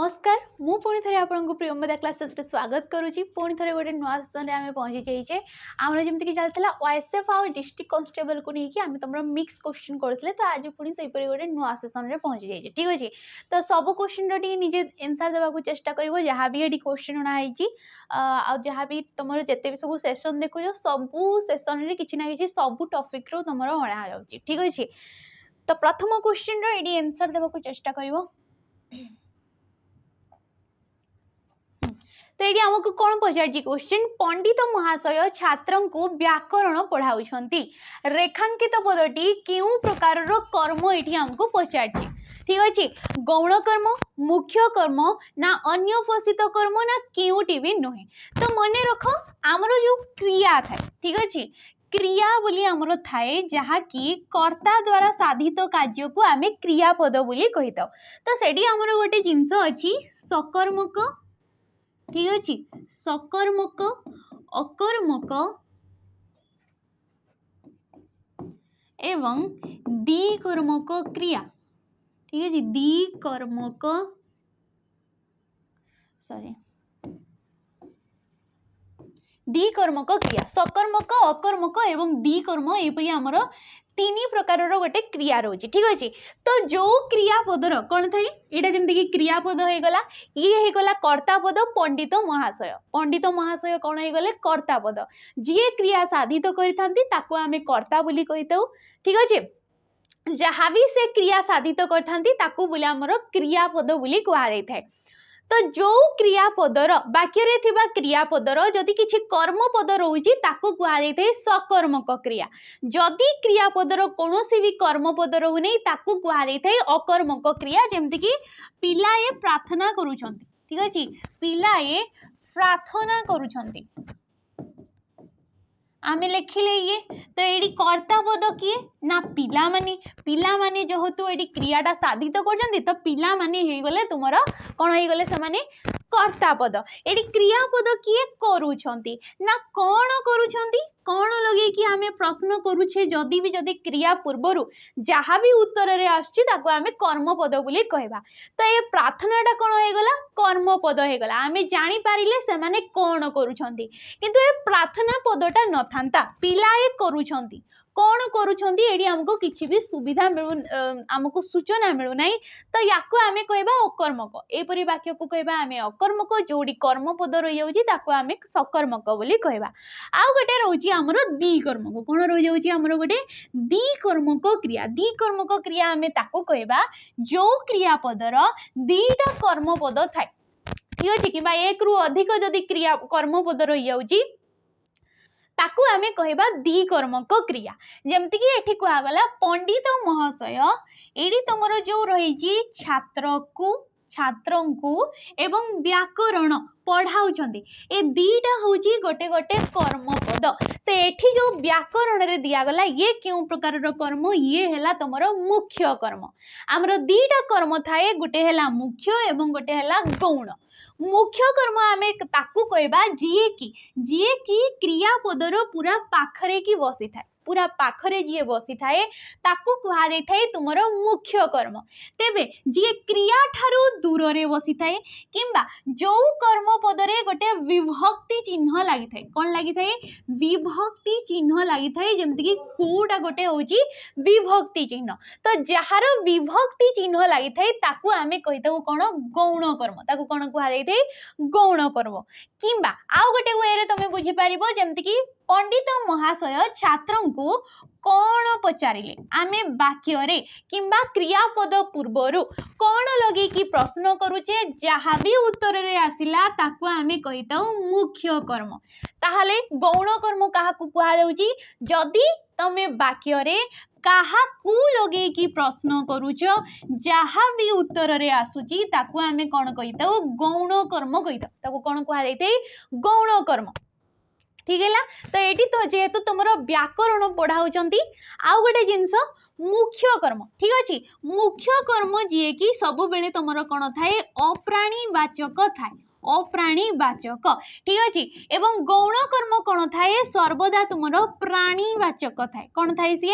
नमस्कार मु पुणी थे आपको प्रियंवदा क्लासेस स्वागत करुच्ची पुणी थे गोटे नुआ सेसन में आम पहुँची जाइए आम जमीक चलता ओएसएफ आउ डिस्ट्रिक्ट कांस्टेबल को लेकिन आम तुम मिक्स क्वेश्चन करते तो आज पुणी से गोटे नुआ सेसन में पहुँची जाइए ठीक अच्छे तो सब क्वेश्चन निजे एनसर देवाक चेष्टा कर जहाँ भी ये क्वेश्चन अणाई जहाँ भी तुम जिते भी सब सेसन देखुच सबू सेसन में किसी ना कि सब टॉपिक रो तुम अणा जाऊँगी ठीक अच्छे तो प्रथम क्वेश्चन ये एनसर देवाक चेष्टा कर तो ये आमको कौन पचार क्वेश्चन पंडित महाशय छात्र को व्याकरण पढ़ाऊँच रेखांकित पदटी क्यों प्रकार कर्म ये आमको पचार ठीक अच्छे गौण कर्म मुख्य कर्म ना अन्यफसित कर्म ना क्योंटी भी नुहे तो मन रख आमर जो क्रिया था ठीक अच्छे क्रिया बोली आमर थाए जहाँ कि कर्ता द्वारा साधित कार्य को आम क्रियापद बोली कही था तो सेठी आमर गोटे जिनस अच्छी सकर्मक ठीक अच्छे सकर्मक अकर्मक एवं द्विकर्मक क्रिया ठीक है द्विकर्मक सॉरी द्विकर्मक क्रिया सकर्मक अकर्मक एवं द्विकर्म एपरी आमर तीन प्रकार गोटे क्रिया रोचे ठीक अच्छे तो जो क्रियापदर कौन थे यहाँ जमीक क्रियापद होगला ये होगला कर्तापद पंडित महाशय कौन होगले कर्तापद जी क्रिया साधित करते आम कर्ता बोली कही ठीक अच्छे जहाँ भी से क्रिया साधित करते बोले आमर क्रियापद बोली कहुए तो जो क्रियापदर वाक्य रे थिबा क्रियापदर जदि किछि कर्मपद रोची ताकू कहुए सकर्मक क्रिया जदि क्रियापदर कौनसी भी कर्मपद रोने ताकू कहुए अकर्मक क्रिया जमती कि पिलाए प्रार्थना करुछंती ठीक अछि पिलाए प्रार्थना करुछंती आमे लिखिले ये तो ये कर्ता पद किए ना पिला माने जेहेतु ये क्रियाटा साधित कर तो पिला माने हे गले तुमर कौन हो गले से कर्ता पद ये क्रियापद किए करुछंती ना कौन करुछंती कौन लगे कि आमे प्रश्न करुछे जदि भी जदि क्रिया पूर्वर जहाँ भी उत्तर रे आछी ताको आमे कर्मपद बोली कहबा तो ये प्रार्थनाटा कौन हो गला कर्मपद हो गला आमे जानि पारिले से माने कौन करुछंती किंतु ये प्रार्थना पदटा न थांता पिलाए करुछंती कौन करुछंती एडी हमको किछि भी सुविधा मिलु हमको सूचना मिलु नाही तो याको आमे कहबा अकर्मक एपरि वाक्य को कहबा आमे अकर्मक जोडी कर्मपद रहि जाउची ताको आमे सकर्मक बोली कहबा आ गोटे रहउची हमर द्विकर्मक कोन रहि जाउची हमर गोटे द्विकर्मक क्रिया आमे ताको कहबा जो क्रियापदर दुईटा कर्मपद थाए ठीक अछि कि बा एक रु अधिक जदि क्रिया कर्मपद रहि जाउची ताकू आमे कहबा द्विकर्मक क्रिया जमती कि एठी कहगला पंडित महाशय एडी तुमरो जो रही छात्र को एवं व्याकरण पढ़ाउछंती ए दीटा होची गोटे गोटे कर्मपद तो एठी जो व्याकरण रे दिया गला ये क्यों प्रकार रो कर्म ये हैला तुमरो मुख्य कर्म हमरो दीटा कर्म थाए गोटे हैला मुख्य एवं गोटे हैला गौण मुख्य कर्म आमे ताकू कहबा जीए की क्रियापदर पूरा पाखरे की बसी थाए पूरा पाखरे जी बसी थाए ताकू कहा जाय थाए तुमर मुख्य कर्म तेबे जी क्रिया ठारू दूर रे बसी थाए किंबा जो कर्म पदरे गोटे विभक्ति चिन्ह लागि थाए कोन लागि थाए विभक्ति चिन्ह लागि थाए जेमति कि कोटा गोटे होची विभक्ति चिन्ह तो जहार विभक्ति चिन्ह लागि थाए ताकू आमे कहितौ कोन गौण कर्म ताकू कोन कहा जाय थाए गौण कर्म किंबा आउ गोटे वे रे तमे बुझी पारिबो जेमति कि पंडित महाशय छात्र को कौन पचारिले आमे वाक्य रे किंबा क्रियापद पूर्वर कौन लगे कि प्रश्न करुचे जहाँ भी उत्तर रे आसिला ताको आमे कहिताउ मुख्य कर्म ताहले गौण कर्म काहा को कहा जाउची जदि तमे वाक्य रे काहा को लगे कि प्रश्न करुच जहाँ भी उत्तर रे आसुची ताको आमे कौन कहिताउ गौण कर्म कहिताउ ताको कौन कहा जायते गौण कर्म ठीक है तो ये तो जेहेतु तुम व्याकरण पढ़ाऊँच आउ गोटे जिनस मुख्य कर्म ठीक अच्छे मुख्य कर्म जी कि सब बेले तुम कौन थाए अप्राणीवाचक थाए अप्राणीवाचक ठीक अच्छे। एवं गौण कर्म कौन थाए सर्वदा तुमर प्राणीवाचक थाए कौन थाए सी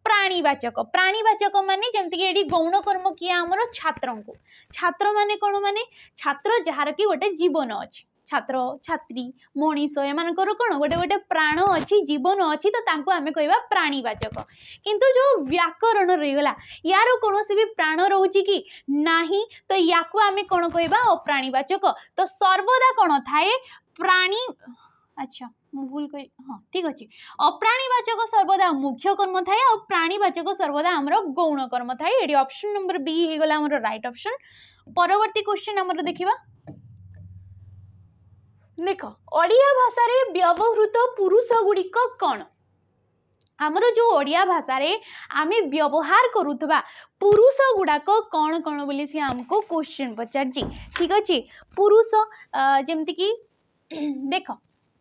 प्राणीवाचक माने जमती कि गौण कर्म किए आमर छात्र को छात्र माने कौन माने छात्र जार कि गोटे जीवन अच्छे छात्र छात्री मनीष एमानकर कौन गोटे गोटे प्राण अच्छी जीवन अच्छी तो तांको आमे कहबा प्राणीवाचक। किंतु जो व्याकरण रहीगला यार कौन भी प्राण रोची कि नाही तो याकू आमे कौन कहबा अप्राणीवाचक। तो सर्वदा कौन थाए प्राणी अच्छा भूल कही हाँ ठीक अच्छे अप्राणीवाचक सर्वदा मुख्य कर्म थाए और प्राणीवाचक सर्वदा आमर गौण कर्म थाए। ये ऑप्शन नंबर बी हो गला आमर राइट ऑप्शन। परवर्ती क्वेश्चन आमर देखिबा देख ओडिया भाषा रे व्यवहृत पुरुष गुड़िक कौन आमर जो ओडिया भाषा रे आमे व्यवहार करुथबा पुरुष गुड़ाक कौन कौन बोली सी हमको क्वेश्चन पचार ठीक अच्छे पुरुष जेमती कि देख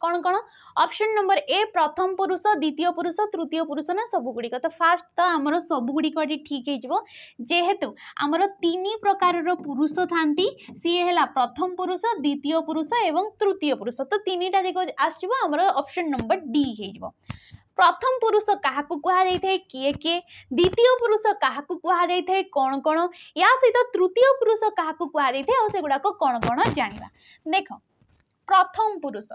कौन कौन ऑप्शन नंबर ए प्रथम पुरुष द्वितीय पुरुष तृतीय पुरुष ना सब गुड़िक। तो फास्ट तो आमर सब गुड़िक ठीक हो जेहेतु आमर तीन प्रकार पुरुष थांती सी है प्रथम पुरुष द्वितीय पुरुष एवं तृतीय पुरुष। तो तीनटा दिग आमर ऑप्शन नंबर डी हो प्रथम पुरुष क्या कहुए किए किए द्वितीय पुरुष क्या कहुए कौन कौन या सहित तृतीय पुरुष क्या कहुए से गुड़ाक कौन कौन जाना। देख प्रथम पुरुष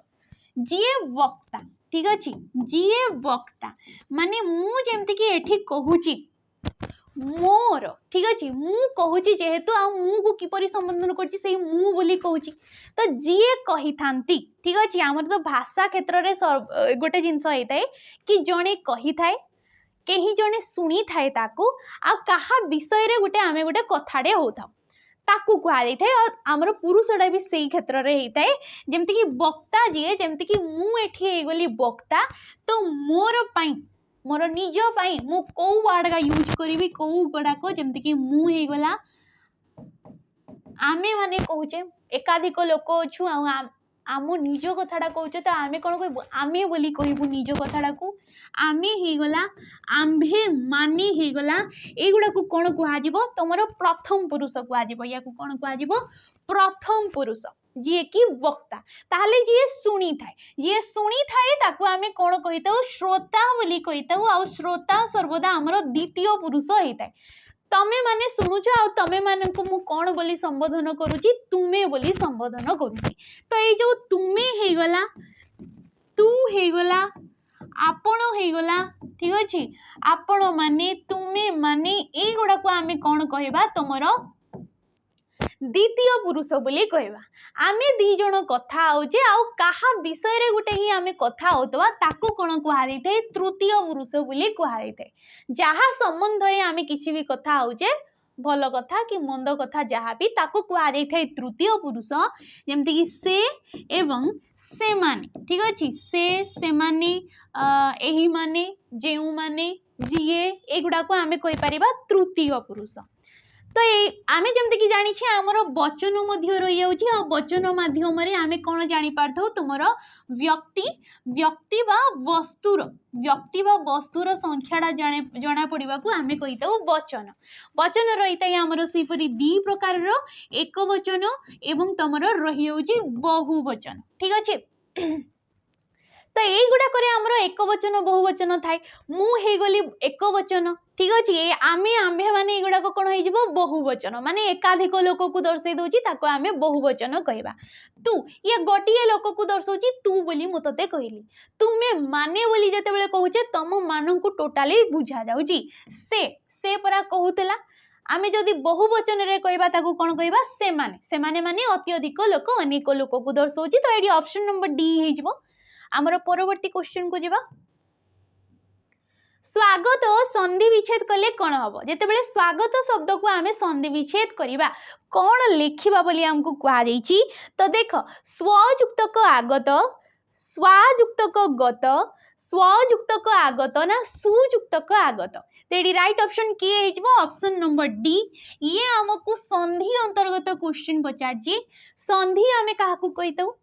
जीए वक्ता ठीक अच्छे जीए वक्ता माने मु जेमती कि एठी कहूची मोर ठीक अच्छे मु कहूची जेहेतु आ मु को किपरि संबोधन करछि सेही मु बोली कहूची। तो जीए कही थांती ठीक अच्छे आमर तो भाषा क्षेत्र रे गोटे जिनस होता है कि जड़े कही थाए कहीं जड़े शुणी थाए ताकू आ कहा विषय रे गोटे आमे गोटे कथाटे होता ताकू कहुई थाए आमर पुरुषटा भी सही क्षेत्र में होता है जमती कि वक्ता जीए जमती कि मुठी गली वक्ता तो मोर पाई मोर निज पाई मु कौ वर्ड का यूज करी कौ गुड़ाक जमती कि मुगला आमे माने कहूचे एकाधिक लोक अच्छु आम निज कथाटा कहूचे तो आमे कौन कहबू आमे बोली कहबू निज कथाटा को आमे होगला आम्भे माने होगला एगुड़ा को कौन कह तुम प्रथम पुरुष कह या कौन कह प्रथम पुरुष जी कि वक्ता ताले जी शुणी थाए ताकू आमे कौन कही श्रोता बोली कही आ श्रोता सर्वदा आमर द्वितीय पुरुष होता है। तमे माने शुणुच आ तमे मानक मु कौन बोली संबोधन करुची तुमे बोली संबोधन करुची। तो ये जो तुमे हेगला तू हेगला आपण हेगला ठीक अच्छे आपण माने तुमे माने ए गुड़ा को आमे कौन कहबा तुमर द्वितीय पुरुष बोली कहबा। आमे दी जण कथा होचे आ कहा विषय रे गुटे ही आमे कथा होतबा ताकू कोन कहा दैथे तृतीय पुरुष बोली कहा दैथे। जहा संबंध रे आमे किछि भी कथा होचे भल कथा कि मंद कथा जहा भी ताकू कहा दैथे तृतीय पुरुष जेमति कि से एवं से माने ठीक अछि से माने एही माने जेउ माने जीए एगुडा को आमे कहि परिबा तृतीय पुरुष। तो आमे जमती कि जानी छे आमर वचन मध्य रही जाउछि आ वचन माध्यम रे आमे कोन जानि पारथौ तुमर व्यक्ति बा वस्तुर संख्याटा जना पड़िबा को आमे कहितौ वचन। वचन रही आमर सेपरी दी प्रकार एक वचन एवं तुमर रही जाउछि बहुवचन ठीक अच्छे। तो युड़ाक आमर एक वचन बहुवचन थाए मुझे गली एक वचन ठीक अच्छे आमे आम्भे माने युड़ाक कौन हो बहुवचन माने एकाधिक लोक को दर्शई दूची ताको आमे बहुवचन कहबा। तू ये गोटे लोक को दर्शाऊँ तू बोली मु तते कहली तुमे माने बोली जते बेले कहूचे तम मान को टोटाली बुझा जाउची से परा कहूतला आमे जदि बहुवचन रे कहबा ताको कोन कहबा से माने अत्यधिक लोक अनेक लोक को दर्शाऊँ। तो ये ऑप्शन नंबर डी हे जिवो। आमर परवर्ती क्वेश्चन को जीवा स्वागत संधि विच्छेद कले कौन हम जितेबाला स्वागत शब्द को आमे संधि विच्छेद करवा कौन लिखा बोली आमको कहुई। तो देख स्वयुक्तक आगत स्वायुक्तक गत स्वयुक्तक आगत ना सुयुक्तक आगत। तो ये राइट ऑप्शन किए ऑप्शन नंबर डी। ये आमको संधि अंतर्गत क्वेश्चन पचार संधि आमे क्या कहीतौ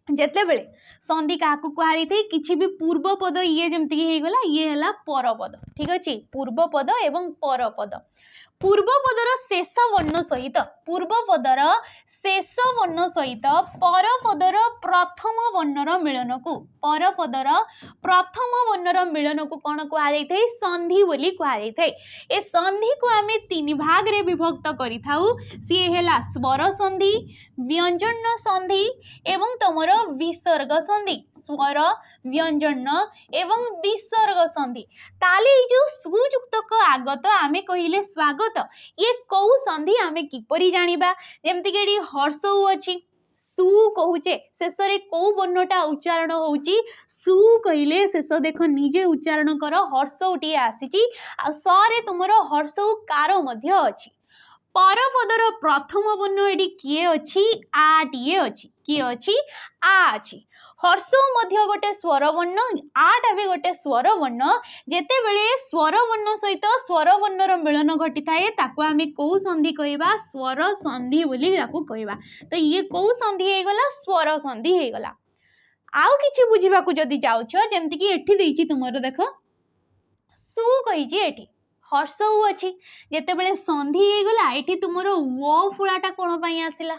जेते बेले संधि क्या कहुई किसी भी पूर्व पद ये जमती गला ये है परपद ठीक अच्छे पूर्व पद एवं परपद। पूर्व पदर शेष वर्ण सहित पूर्व पदर शेष वर्ण सहित परपदर प्रथम वर्णर मिलन को परपदर प्रथम वर्णर मिलन को कौन कहुई संधि बोली कहुई। ए संधि को आम तीन भाग रे विभक्त करि थाउ। सी है स्वर संधि, व्यंजन संधि एवं तुमर विसर्ग संधि। स्वर, व्यंजन एवं विसर्ग संधि। ताले जो सुयुक्तक आगत आमे कहिले स्वागत, ये कौ संधि आमे किपरि जानिबा। जेमति कि हर्षऊ अछि, सु कहूचे शेष कौ वर्णटा उच्चारण होउची सु कहले शेष देख निजे उच्चारण कर हर्षऊटी आसीची आ सरे तुमर हर्षऊ कार मध्य अछि। परपदर प्रथम वर्ण एडी किए अछि आ टीए अछि, किए अछि आ अछि। हर्षऊ मध्य गोटे स्वर वर्ण, आटा भी गोटे स्वर वर्ण। जेते बेले स्वर वर्ण सहित स्वर वर्णर मिलन घटी थाए ताको आमे कौ संधि कहबा, स्वर संधि बोली ताको कहबा। तो ये कौ संधि हे गला, स्वर संधि हे गला। आउ किछि बुझिबा को जदी जाउछ, जेमति कि एठी देइछि तुमरो देख सु कहिछि, एठी हर्षऊ अछि। जेते बेले संधि हे गला एठी तुमरो व फुलाटा कोन पई आसिला,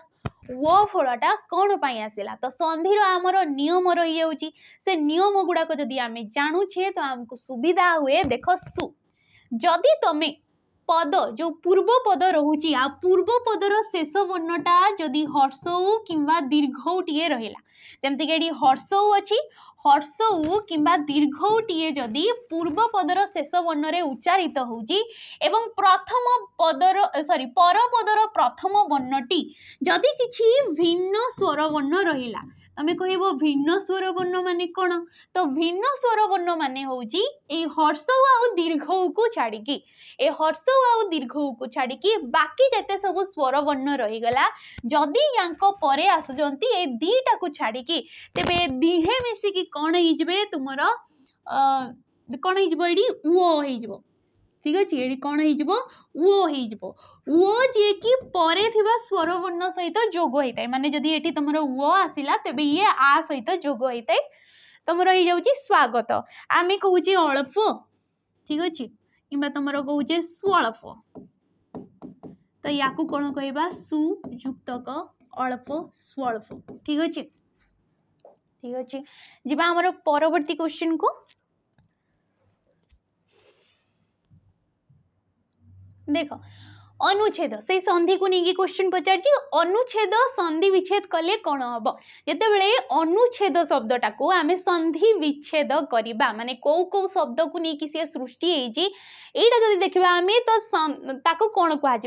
वो फलटा कौन पाई आसिला। तो संधि आमर नियम रही जाउची, से नियम गुड़ाक जदि आमे जानुछे तो आमको सुविधा हुए। देख सु जदि तमे पद जो पूर्व पद रहुची आ पूर्व पदर शेष वर्णटा जदि हर्षऊ किंबा दीर्घऊटीए रहिला, जेमति कि हर्षऊ अछि, हर्षऊ किंबा दीर्घऊटीए जदि पूर्व पदर शेष वर्ण रे उच्चारित होउची एवं प्रथम पदर परपदर प्रथम वर्णटी जदि किछि भिन्न स्वर वर्ण रहिला, तमे कहबो भिन्न स्वर वर्ण माने कोन। तो भिन्न स्वर वर्ण माने होउची ए हर्षऊ आ दीर्घऊ को छाड़िकी, ए हर्षऊ आ दीर्घऊ को छाड़िकी बाकी जते सब स्वर वर्ण रही गला जदि यांको परे आसुजंती ए दीटा को छाड़िकी, तेबे दिहे मिसी की कोन ही जबे तुमरो कोन ही जबो एडी ओ ही जबो। ठीक अछि, एडी कोन ही जबो ओ ही जबो। ओ जे कि परे थिबा स्वर वर्ण सहित जोग होइताय, माने जदि एठी तुमरो ओ आसिला तेबे ये आ सहित जोग होइताय, तुमरो ही जाउची स्वागत। आमे कहूची अल्प, ठीक अछि, किबा तुमरो कहूचे स्वल्प। तो याकू कोन कहबा सुयुक्तक अल्प स्वल्प। ठीक अछि, ठीक अछि। जिबा हमर परवर्ती क्वेश्चन को देखो। अनुच्छेद से संधि को नहीं क्वेश्चन पचार, अनुच्छेद संधि विच्छेद कले कौन हम जिते बड़े अनुच्छेद शब्दटा को आम संधि विच्छेद करवा, माने कौ कौ शब्द को नहीं सी सृष्टि यहीटा जब देखा आम तो कौन कह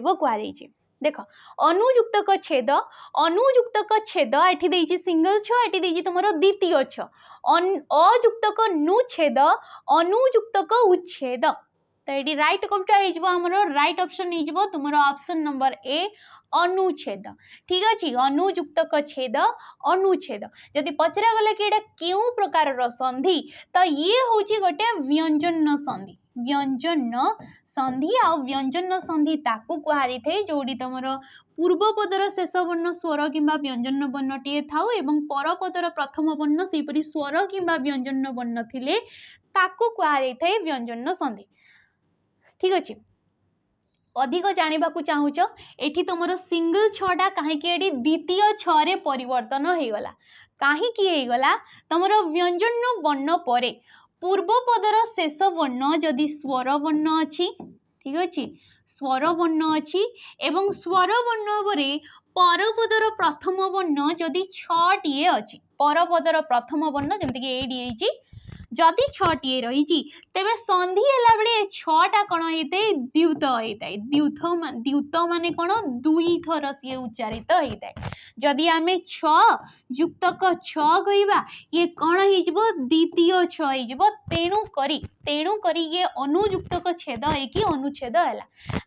देख। अनुयुक्तक छेद, अनुयुक्तक छेद एठी देइछि सिंगल छ, एठी देइछि तुमरो द्वितीय छ। अयुक्तक नुच्छेद, अनुयुक्तक उच्छेद। तो ये राइट कौटा हो राइट ऑप्शन हो तुम ऑप्शन नंबर ए अनुच्छेद। ठीक अच्छे, अनुयुक्तक छेद अनुच्छेद। जदि पचरा गला कि क्यों प्रकार संधि, तो ये हूँ गोटे व्यंजन संधि। व्यंजन संधि आ व्यंजन संधि ताकू कहुई थे जोड़ी तुम पूर्व पदर शेष वर्ण स्वर किंबा व्यंजन वर्ण टे थाउ एवं परपदर प्रथम वर्ण सेपरी स्वर किंबा व्यंजन वर्ण थिले ताकू कहुई थे व्यंजन संधि। ठीक अच्छे, अधिक जाना चाहूच एठी तुम सिंगल छटा कहीं द्वितीय छे परिवर्तन हो गला, कहीं गला तुम व्यंजन वर्ण पर पूर्व पदर शेष वर्ण जदि स्वर वर्ण अच्छी, ठीक अच्छे, स्वर वर्ण अच्छी एवं स्वर वर्ण पर परपदर प्रथम वर्ण जदि छे अच्छी, परपदर प्रथम वर्ण जमीक जदि छे रही तेरे संधि है बेले छटा कौन होता है द्युत होता है। द्युत माने कौन दुई थर सी उच्चारित होता है। जदि आम युक्तक छ कहवा ये कौन हो द्वितीय छ, तेणु करी ये अनुयुक्तक छेद है अनुच्छेद है।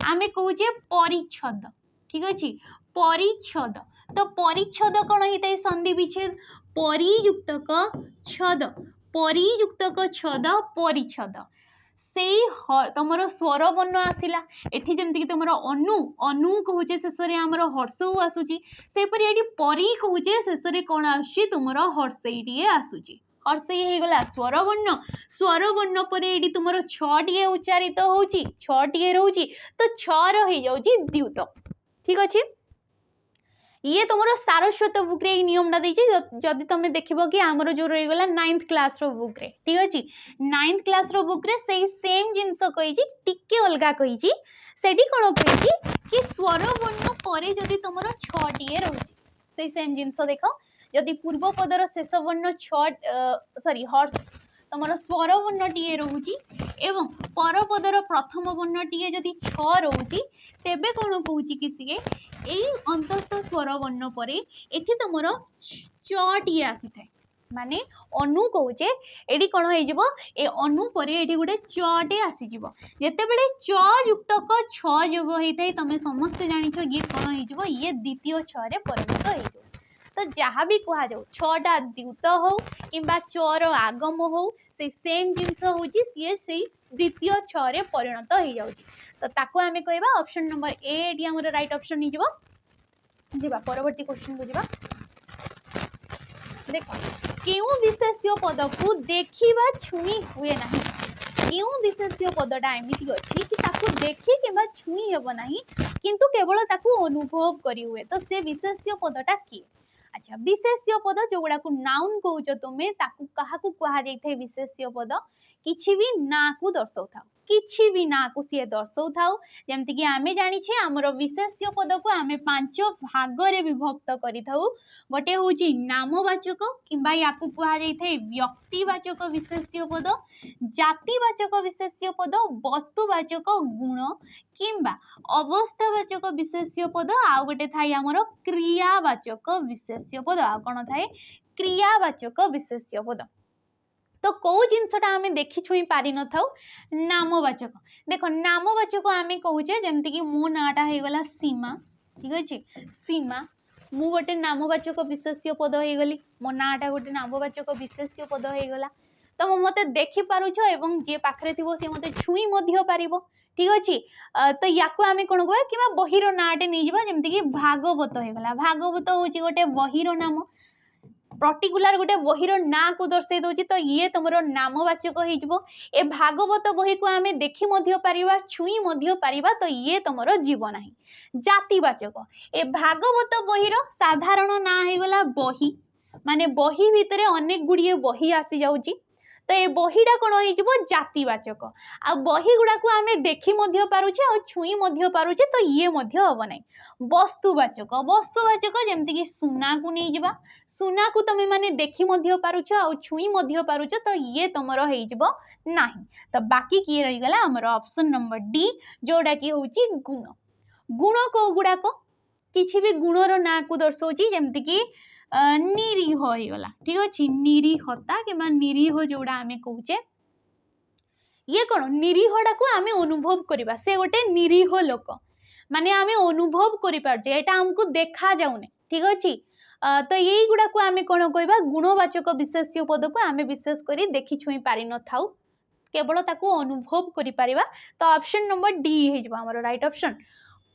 आम कहे परिच्छद, ठीक अच्छे, परिच्छद। तो परिच्छद कौन होता है संधि विच्छेद, परियुक्तक छद, परियुक्तक छद परिच्छद। से तुम स्वर वर्ण आसला एठी जमती तुम अनु अनु कहूचे शेष आमर हर्षऊ आसूची, सेपरी ये परी कहूचे शेष कौन आसूची तुम हर्षईटे आसूची। हर्षई हो गला स्वर वर्ण, स्वर वर्ण पर ये तुम छे उच्चारित होची, छे रोची तो छर हो जाऊँगी द्युत। ठीक अच्छे, ये तुम सारस्वत बुक रे नियमटा देछि जदि तुम देखिबो कि हमर जो रही गला 9th क्लास रो बुक रे ठीक अछि 9th क्लास रो बुक रे सेही सेम जिंस कहिछि टिके अलगा कहिछि सेठी कोन कहिछि कि स्वर वर्ण परे जदि तुमरो 6 टिए रहउछि सेही सेम जिंस देखो जदि पूर्व पदर शेष वर्ण 6 सॉरी हर्ष तुमर स्वर वर्ण टीए रोची एवं पर पदर प्रथम वर्ण टीए जदि 6 रोची तेबे कोन कहूची कि सिए एई अंतस्थ स्वर वर्ण परे एठी तुमर 6 टीए आसी थाए माने अनु कहूचे एडी कोन होई जिवो ए अनु परे एठी गुटे 6 टे आसी जिवो जेते बेले 6 युक्तक 6 जोग होई थाए तमे समस्त जानिछो ये कोन होई जिवो ये द्वितीय 6 रे परिणत होई जिवो तो जहाँ भी कह जाऊ 6टा द्युत हो कि चर आगम हो से सेम जिनस होची सी से द्वितीय 6 रे परिणत हो जाउची तो ताको आमे कहबा ऑप्शन नंबर ए एडी हमर राइट ऑप्शन नि जिवो जिबा परवर्ती क्वेश्चन को जिबा देखो केउ विशेष्य पद को देखिबा छुई हुए नाही केउ विशेष्य पदटा एमिति अछि कि ताको देखि किबा छुई हेबो नाही किंतु केवल ताको अनुभव करी हुए तो से विशेष्य पदटा की अच्छा विशेष्य पद जोगुड़ा को नाउन कहूच तुमे ताकू काहाकू कहा जाई थे विशेष्य पद किछि भी ना को दर्शाउ थाउ किछि भी ना को सी दर्शाउ थाउ जेमति कि आमे जानि छे हमरो विशेष्य पद को आमे 5 भाग रे विभक्त करि थाउ गोटे होची नामवाचक किंबा याकू कहा जाई थे व्यक्तिवाचक विशेष्य पद जातिवाचक विशेष्य पद वस्तुवाचक गुण किंबा अवस्थावाचक विशेष्य पद आ गोटे थाई हमरो क्रियावाचक विशेष्य पद आ कोन थाए क्रियावाचक विशेष्य पद तो कौ जिनसटा आमे देखि छुई पारि न थाउ नामवाचक देखो नामवाचक आमे कहूचे जेमति कि मो नाटा हे गला सीमा ठीक अछि सीमा मु गोटे नामवाचक विशेष्य पद हे गली मो नाटा गोटे नामवाचक विशेष्य पद हे गला तो मते देखि पारुछो एवं जे पाखरे थिबो से मते छुई मध्य पारिबो ठीक अछि तो याकू आमे कोन कहबा किबा बहिरो नाटे नै जिबा जेमति कि भागवत हे गला भागवत होची गोटे बहिरो नाम पर्टिकुलर गोटे बहिरो ना को दर्शाई दउची तो ये तुमरो नामवाचक हे जिवो ए भागवत बही को आमे देखि मध्य पारिबा छुई मध्य पारिबा तो ये तुमरो जीव नाही जातिवाचक ए भागवत बहिरो साधारण ना हे गला बही माने बही भितरे अनेक गुडिये बही आसी जाउची तो ये बहीटा कौन हो जातिवाचक आ बही गुड़ा को आमे देखि मध्य पारुछे आ छुई मध्य पारुछे तो ये मध्य हबो नै वस्तुवाचक जेमति कि सुना को नै जिबा सुना को तमे माने देखि मध्य पारुछो आ छुई मध्य पारुछो तो ये तमरो हेइ जिवो नाही तो बाकी की रही गला हमर ऑप्शन नंबर डी जोडा की होची गुण गुण को गुड़ा को किछि भी गुणर ना को दर्शौची जेमति कि निरीह हो गला ठीक अछि निरीहता किबा निरीह जोड़ा आमे कहूचे ये कोन निरीहटा को आमे अनुभव करिबा से गोटे निरीह लोक माने आमे अनुभव करि पार जे एटा हमको देखा जाउने ठीक अछि तो यही गुड़ा को आमे कोन कहबा गुणवाचक विशेष्य पद को आमे विशेष करी देखि छुई पारि न थाउ केवल ताको अनुभव करि पारिबा तो ऑप्शन नंबर डी हे जबा हमर राइट ऑप्शन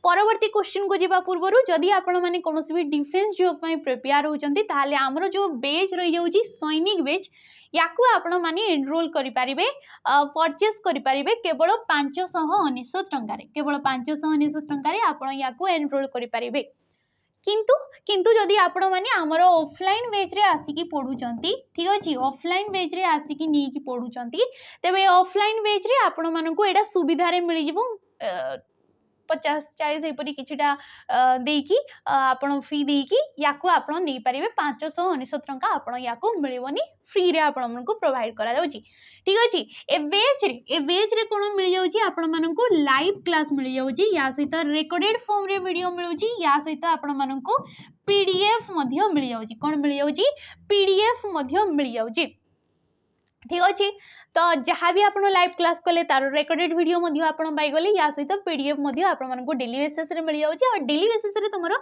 परवर्ती क्वेश्चन को जीवा पूर्व जदि आपण माने कोनोसी भी डिफेंस जॉब पई प्रिपेयर होचंती ताले हमरो जो बेच रही जाउची सैनिक बेच याकू आपण माने एनरोल करि पारिबे परचेस करि पारिबे केवल 599 टंका रे केवल 599 टंका रे आपण याकू एनरोल करि पारिबे किंतु जदि आपण माने हमरो ऑफलाइन बेच रे आसीकी पढुचंती ठीक अछि ऑफलाइन बेच रे आसीकी नीकी पढुचंती तबे ऑफलाइन बेच रे आपण मानकू एडा सुविधा रे मिलि जिवो 50-40 एपरी किछिटा देकी आपण फी देकी याकू आपण नै परिबे 599 टंका आपण याकू मिलिवनी फ्री रे आपण मनकू प्रोवाइड करा जाउची ठीक अछि ए बेच रे कोन मिल जाउची आपण मनकू लाइव क्लास मिल जाउची या सहित रिकॉर्डेड फॉर्म रे वीडियो मिलुची या सहित आपण मनकू पीडीएफ मध्य मिल जाउची कोन मिल जाउची पीडीएफ मध्य मिल जाउची ठीक अछि तो जहाँ भी आपण लाइव क्लास कले तार रिकॉर्डेड वीडियो मध्य आपण पाई गले या सहित पीडीएफ मध्य आपण मानको डेली बेसिस रे मिल जाउची और डेली बेसिस रे तुमरो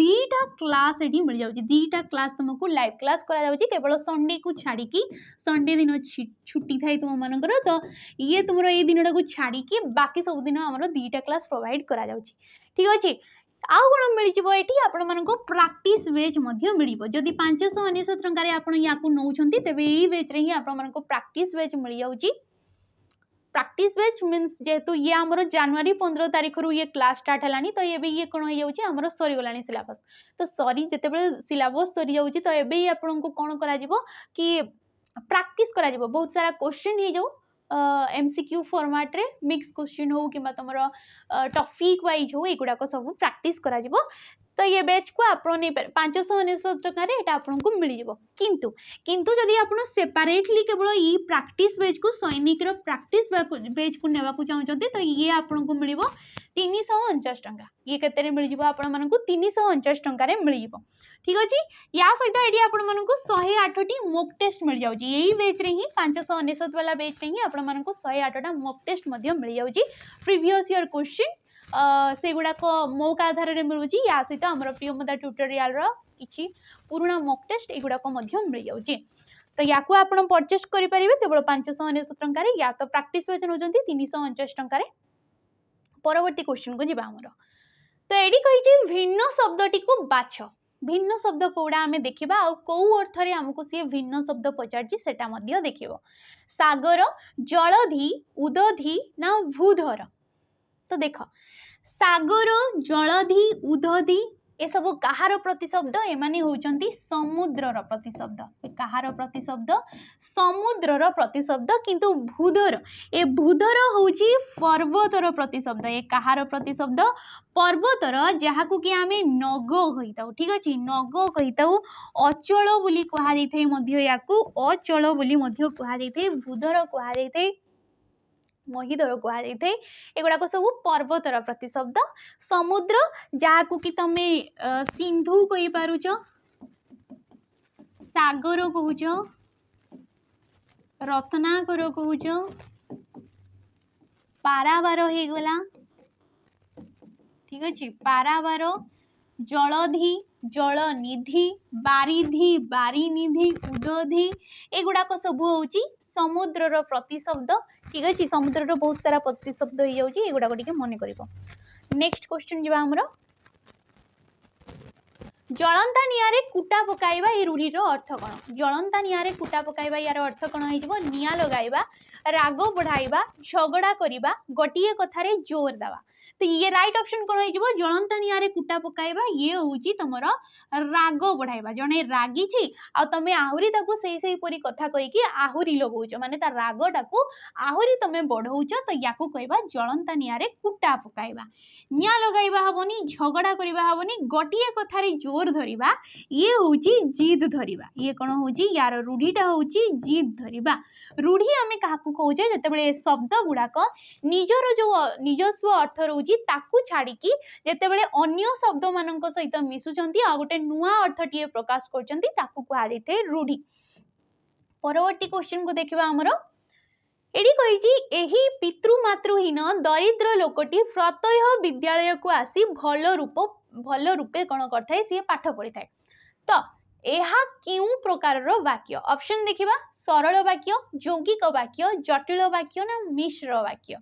दीटा क्लास एडी मिल जाउची दीटा क्लास तुमको लाइव क्लास करा जाउची केवल संडे को छाड़ी की संडे दिन छुट्टी थाई तुम मानकर तो ये तुमरो ए दिनटा को छाड़ी की बाकी सब दिन हमरो दीटा क्लास प्रोवाइड करा जाउची ठीक अछि आउ कोन मिल जिवो एठी आपण मानको प्रैक्टिस बेच मध्य मिलिबो जदि 599 टंका रे आपण याकू नउछंती तबे एई बेच रे ही आपण मानको प्रैक्टिस बेच मिल जाउची प्रैक्टिस बैच मीन्स जेहेतु ये आमर जनवरी 15 तारिख रु ये क्लास स्टार्ट है तो ये कौन हो जाऊँगी आमर सरीगला सिलेबस तो सरी जिते सिलेबस सरी जाऊँगी तो ये आपन को कौन करा कि प्रैक्टिस करा बहुत सारा क्वेश्चन हो जाऊ एमसीक्यू फॉर्मेट रे मिक्स क्वेश्चन हो कि तुम टॉपिक वाइज हो युड़ाक सब प्रैक्टिस करा तो ये बैच को आप 599 टकर आपको मिल जाव किंतु किंतु जदि आप सेपरेटली केवल ये प्रैक्टिस बैच को सैनिक प्रैक्टिस बैच को नेबा को चाहते तो ये आपको मिल 349 टंका ये केते मिल जाव आपण 349 टंकार मिल जाव ठीक अच्छे या सहित ये आपण 108 मॉक टेस्ट मिल जाऊँगी यही बैच रे ही 599 वाला बैच रे ही आपण 108टा मॉक टेस्ट मिल जाऊँगी प्रीवियस ईयर क्वेश्चन से गुड़ाक मौका आधार में मिलूँ या सहित आम प्रियमदा ट्यूटोरियल किसी पुराणा मॉक टेस्ट एगुड़ाक मिल जाऊँगी तो या आप परचेस करेंगे केवल 599 टंकार या तो प्रैक्टिस बैच नौ 349 टंकार परवर्ती क्वेश्चन को जीवा आमर तो ये कही भिन्न शब्दटी को बाछ भिन्न शब्द कौड़ा आम देखा आ कौ अर्थ रे आमको सी भिन्न शब्द पचार देख सागर जलधि उदधि ना भूधर तो देख सागर जलधि उदधि ए सब कहार प्रतिशब्द एमाने होउचंती समुद्रर प्रतिशब्द कहार प्रतिशब्द समुद्रर प्रतिशब्द किंतु भूधर ए भूधर होउची पर्वतर प्रतिशब्द ए कहार प्रतिशब्द पर्वतर जहाकू कि आमे नग कहिताउ ठीक अछि नग कहिताउ अचल बोली कहा जाइथै मध्य याकू अचल बोली मध्य कहा जाइथै भूधर कहा जाइथै महिधर कहा जाए एगुड़ाक सब पर्वतर प्रतिशब्द समुद्र जहाकू कि तमे सिंधु कहि पारुच सागर कहूच रत्नाकर कहूच पारावार हो गला ठीक अच्छे पारावार जलधि जलनिधि बारिधि बारिनिधि उदधि एगुड़ाक सब होउची समुद्रर प्रतिशब्द ठीक अच्छे समुद्रर बहुत सारा प्रतिशब्द हो जाऊँगी एगुड़ाक टिके मन कर नेक्स्ट क्वेश्चन जी आमर जलंता निआरे कुटा पकाइबा ये रूढ़ीर अर्थ कौन जलंता निआरे कुटा पकाइबा यार अर्थ कौन हो निआ लगाइबा राग बढ़ाइबा झगड़ा करबा गोटिए कथारे जोर देवा तो ये राइट ऑप्शन कौन हो जलंता निआरे कुटा पकाइबा ये होची तमर राग बढ़ाइबा जने रागी छी आ तमे आहुरी ताको सही परी कथा कहि कि आहुरी लगौछ माने ता रागटाको आहुरी तमे बढ़ौछ तो याको कहबा जलंता निआरे कुटा पकाइबा निआ लगाइबा हबनी झगड़ा करबा हबनी गोटिए कथारे जोर धरिबा ये होची जिद धरिबा ये कोन होची यार रूढ़ीटा होची जिद धरिबा रूढ़ी आमे काहाकू कहूचे जेतेबेले शब्द गुड़ाक निजर जो निजस्व अर्थ रोची ताकू छाड़िकी जेतेबेले अन्य शब्द मानक सहित मिसुचंती आ गोटे नुआ अर्थटीए प्रकाश करचंती ताकू कहा जाइथे रूढ़ी परवर्ती क्वेश्चन को देखिबा हमरो एडी कहिची एही पितृमातृहीन दरिद्र लोकटी प्रत्यह विद्यालय को आसी भल रूपे कौन करथाय सी पाठ पढ़ी थाए तो एहा क्यों प्रकार वाक्य ऑप्शन देखिबा सरल वाक्य यौगिक वाक्य जटिल वाक्य ना मिश्र वाक्य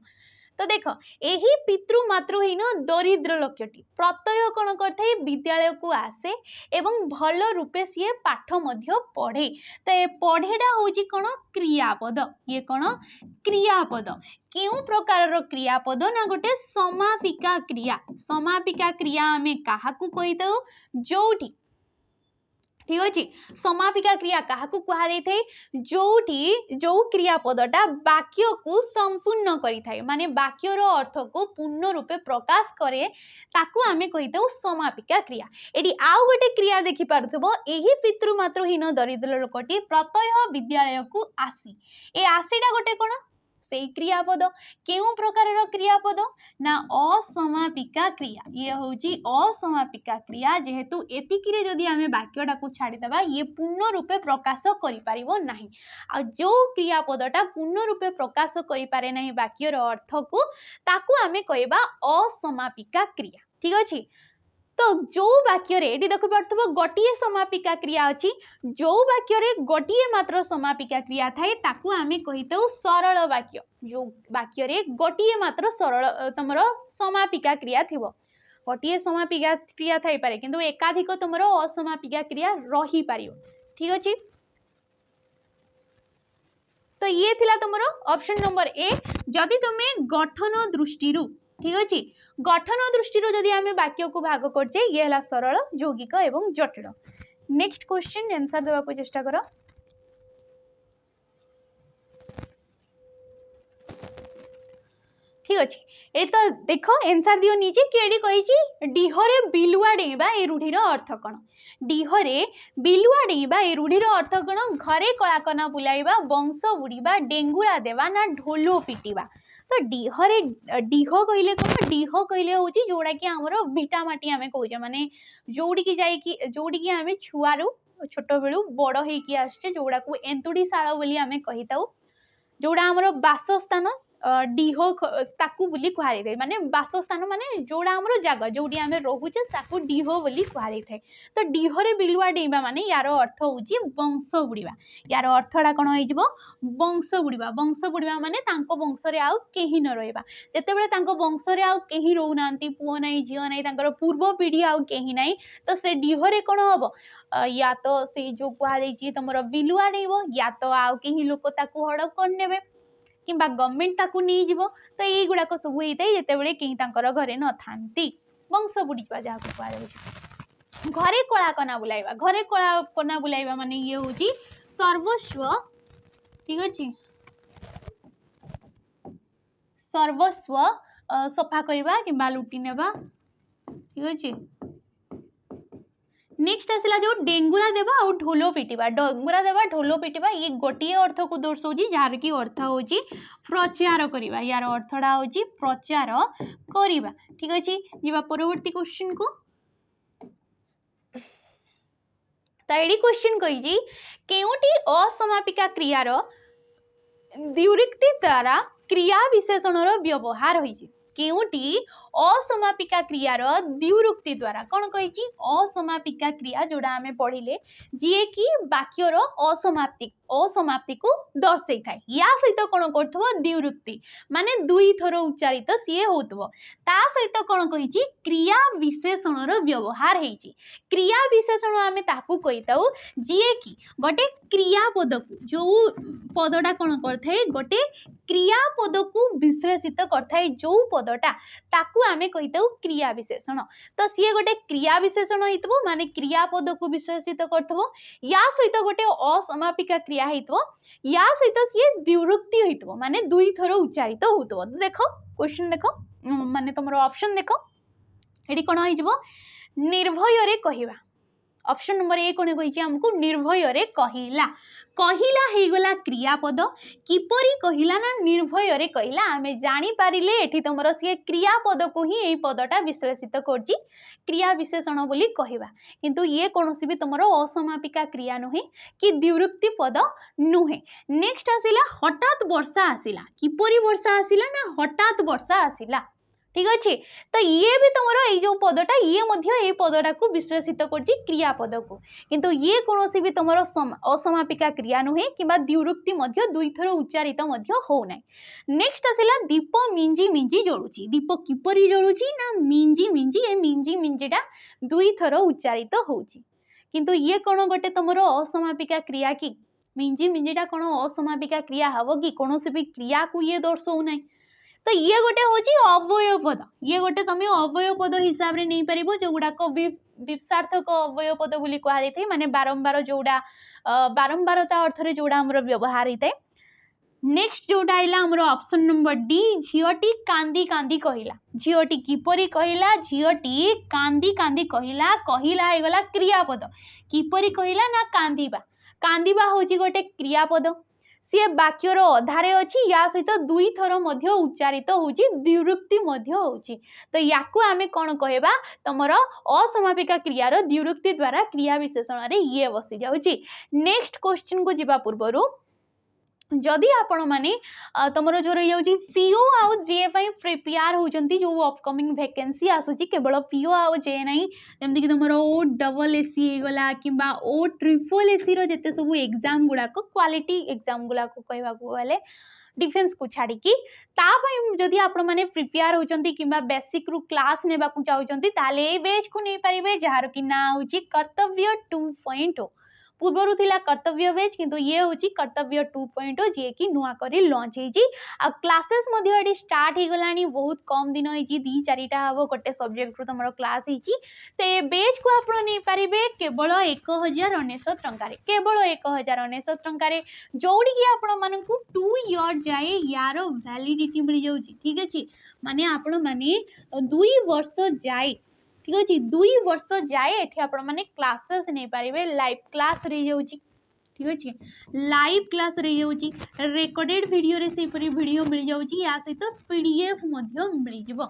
तो देख एही पितृमातृहीन दरिद्र लोकटी प्रत्यय कौन करथाय विद्यालय को आसे एवं भल रूपे सी पाठ मध्य पढ़े तो ये पढ़ेटा होची कौन क्रियापद ये कौन क्रियापद क्यों प्रकार क्रियापद ना गोटे समापिका क्रिया आमे काहाकू कहिताउ जोठी ठीक अच्छे समापिका क्रिया क्या कहा जो क्रियापदटा वाक्य को संपूर्ण करें माने वाक्यर अर्थ को पूर्ण रूपे प्रकाश करे ताकू आमे कहिताउ समापिका क्रिया एटी आउ गोटे क्रिया देखि पारुथबो एही पितृमातृहीन दरिद्र लोकटी प्रत्यह विद्यालय को आसी ए आसीटा गोटे कोन से क्रियापद केउ प्रकार क्रियापद ना असमापिका क्रिया ये होची असमापिका क्रिया जेहेतु एतिकिरे जदि आमे वाक्यटा को छाड़ी देबा ये पूर्ण रूपे प्रकाश करि पारिबो नाही आ जो क्रियापदटा पूर्ण रूपे प्रकाश करि पारे नाही वाक्यर अर्थ को ताकू आमे कहबा असमापिका क्रिया ठीक अछि तो जो वाक्य रे एटी देखि पारथबो गोटिए समापिका क्रिया अछि जो वाक्य रे गोटिए मात्र समापिका क्रिया थाए ताकू आमे कहितौ सरल वाक्य जो वाक्य रे गोटिए मात्र सरल तमरो समापिका क्रिया थिबो गोटिए समापिका क्रिया थाई पारे किंतु एकाधिक तमरो असमापिका क्रिया रही पारियो ठीक अछि तो तो ये थिला तुमरो ऑप्शन नंबर ए। जदि तुमे गठन दृष्टि ठीक अच्छे गठन दृष्टि जदि आम वाक्य को भाग करछे ये हला सरल यौगिक एवं जटिल। नेक्स्ट क्वेश्चन आंसर देवा को चेष्टा करो। ठीक अच्छे ये तो देख आंसर दियो नीचे किएडी कही डीहरे बिलुआ डेइबा ए रूढ़ीर अर्थ कौन। डीहरे बिलुआ डेइबा ए रूढ़ीर अर्थ कौन। घरे कलाकना बुलाइबा वंश बुड़ीबा डेंगुरा देवा ना ढोलो पिटिबा। तो डीहरे डीह कहले कौन डीह कहले हूँ जोड़ा कि आमर भिटा माटी आम कहे माने जोड़ी जाइकी जोड़ी की आम छुआरू छोट बेलू बड़ होइकी आसचे जोड़ा को एंतुड़ी शाला बोली आम कही थाउ जोड़ा आमर बासस्थान डीह ताकू बोली कहुई थाए माने बासस्थान माने जोड़ा आमर जगह जोड़ी आम रोचे ताकू डीह बोली कहुई थाए। तो डीहरे बिलुआ डेइबा माने यार अर्थ होची वंश बुड़ीबा। यार अर्थटा कौन हो वंश बुड़ीबा माने तांको वंश रे आउ केही न रहिबा। जेतेबेले तांको वंश रे आउ केही रहू नांती पुओ नाही झियो नाही तांकर पूर्व पीढ़ी आउ केही नाही तो से डीहरे कौन हबो या तो से जो कहुई तुमर बिलुआ डेइबो या तो आउ केही लोक ताकू हड़प कर नेबे किंबा गवर्नमेंट ताकू नहीं जीवो। तो ये गुड़ाक सब होता है जितेबाला कहीं घरे न थांती वंश बुड़ीजा जहाँ कहुए। घरे कलाकना बुलाइबा घरे कलाकना बुलाइबा माने ये हूँ सर्वस्व। ठीक अच्छे सर्वस्व सफा करवा कि लुटि नेबा। ठीक अच्छे नेक्स्ट आसला जो डेंगुरा देवा और ढोलो पिटिबा। डेंगुरा देवा ढोलो पिटिबा ये गोटे अर्थ को दर्शाऊँ जार की अर्थ हूँ प्रचार करवा। यार अर्थटा हूँ प्रचार करवा। ठीक अच्छे जीवा परवर्ती क्वेश्चन को। तो ये क्वेश्चन कही केउटी असमापिका क्रियार द्विरुक्ति द्वारा क्रिया विशेषणर व्यवहार होइछि। केउटी असमापिका क्रियार द्विरुक्ति द्वारा कौन कही असमापिका क्रिया जोड़ा आम पढ़िले जी कि वाक्यर असमाप्ति को दर्शई थाए या सहित कौन कर द्विरुक्ति माने दुई थर उच्चारित सी होतबो ता सहित कौन कही क्रिया विशेषणर व्यवहार होइछि। क्रिया विशेषण आम ताकू कही थाउ जी कि गोटे क्रियापद को जो पदटा कौन करथाए गोटे क्रियापद को विश्लेषित करथाए जो पदटा ताकू आमे कही थाउ क्रिया विशेषण। तो सी गोटे क्रिया विशेषण होइतबो माने क्रियापद को विशेषित करथबो या सहित गोटे असमापिका क्रिया होइतबो या सहित सी द्विरुक्ति होइतबो माने दुई थर उच्चारित होतबो। देखो क्वेश्चन देखो माने तुमरो ऑप्शन देखो एडी कोन होइजबो निर्भय रे कहिबा। ऑप्शन नंबर ए कौन कही आमको निर्भय रे कहिला कहिला हे गला क्रियापद किपरि कहिला ना निर्भय रे कहिला आमे जानी पारिले एठी तुमरो सी क्रियापद को ही एई पदटा विश्लेषित करछि क्रिया विशेषण बोली कहिबा किंतु ये कोनोसी भी तुमरो असमापिका क्रिया नुहे कि द्विरुक्ति पद नुहे। नेक्स्ट आसिला हठात वर्षा आसिला किपरि वर्षा आसिला ना हठात वर्षा आसिला। ठीक अच्छे तो ये भी तुम ये जो पदटा ये मध्य पदटा को विश्लेषित करछि क्रियापद को किंतु ये कौन भी तुम असमापिका क्रिया नुहे कि द्विरुक्ति मध्य दुई थर उच्चारित हो ना। नेक्स्ट आसला दीप मिंजी मिंजी जलुची दीप किपरि जलुची ना मिंजी मिंजी ए मिंजी मिंजीटा दुई थर उच्चारित होउची किंतु ये कौन गोटे तुम असमापिका क्रिया कि मिंजी मिंजीटा कौन असमापिका क्रिया हम कि कौन भी क्रिया को ये दर्शाऊ ना। तो ये गोटे हूँ अव्यय पद ये गोटे तुम अव्यय पद हिसाब से नहीं पार जो गुड़ाक विपसार्थक अव्यय पद बोली कहुई थे माने बारंबार जोड़ा बारंबारता अर्थ रे जोड़ा हमर व्यवहार होता है। नेक्स्ट जोटा आइला हमर ऑप्शन नंबर डी झीटी कांदी कांदी कहला झीटी किपरि कहला झीटी कांदी कांदी कहला कहला हे गला क्रियापद किपरि कहला ना कांदीबा कांदीबा होची गोटे क्रियापद सी वाक्यर अधारे अच्छी या सहित दुई थर मध्य उच्चारित होची द्विरुक्ति मध्य होची। तो याकू आमे कौन कहबा तमर असमापिका क्रियार द्विरुक्ति द्वारा क्रिया विशेषण रे ये बसी जाउची। नेक्स्ट क्वेश्चन को जिबा पूर्वरु जदि आपण माने तुमर जो रही जाउची पीओ आउ जे पई प्रिपेयर होचंती जो अपकमिंग वैकेंसी आसुची केवल पीओ आउ जे नाही जेमति कि तुमर ओ डबल एसी हे गला किबा ओ ट्रिपल एसी रो जते सब एग्जाम गुडा को क्वालिटी एग्जाम गुडा को कहबा को गले डिफेंस को छाड़ी की जदि आपण माने प्रिपेयर होचंती किबा बेसिक रु क्लास नेबा को चाहउचंती ताले ए बेच को नै परिबे जार कि ना होची कर्तव्य 2.0 पूर्वर थिला कर्तव्य बेच किंतु ये होची कर्तव्य 2.0 जे कि नुआ करी लॉन्च हेजी आ क्लासेस मध्ये एडी स्टार्ट हे गलानी बहुत कम दिन हेजी 2-4टा हबो गोटे सब्जेक्ट रु तमरो क्लास हेजी ते बेच को आपण नै पारिबे केवल 1099 टंका रे केवल 1099 टंका रे जोडी कि आपण मानकू 2 इयर जाए यार वैलिडिटी मिल जाउची ठीक अछि माने आपण माने 2 वर्ष जाए ठीक अछि 2 वर्ष जाए एठी आपण माने क्लासेस नै पारिबे लाइव क्लास रे जाउची ठीक अछि लाइव क्लास रे जाउची रेकॉर्डेड वीडियो रे से परी वीडियो मिल जाउची या सहित पीडीएफ मध्य मिल जिवो